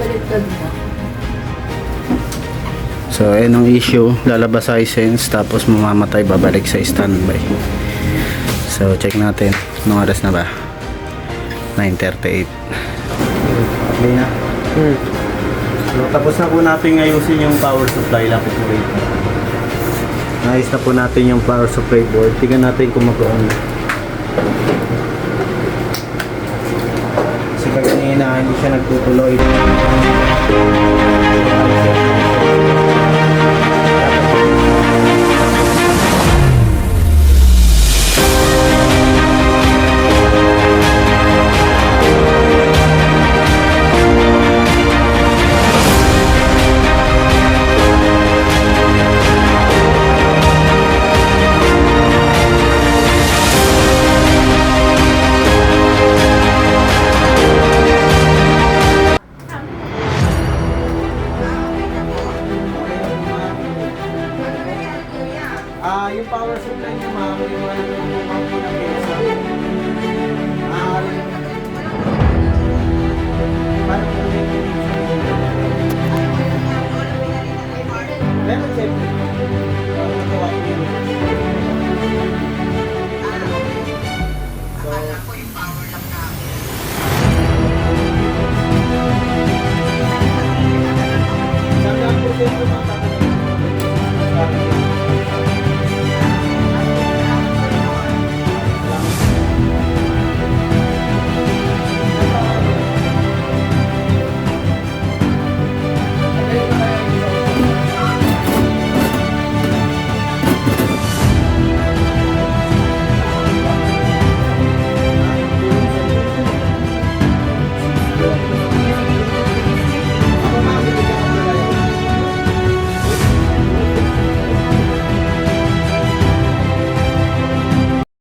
Baliktad na. So ayun ang issue, lalabas sa iSense tapos mamamatay, babalik sa standby. So check natin, anong oras na ba? 9:38. Okay na. So tapos na po natin ayusin yung power supply, lapit mo rito. Ayos na po natin yung power supply board. Tingnan natin kung mag-on. Kasi kanina hindi siya nagtutuloy.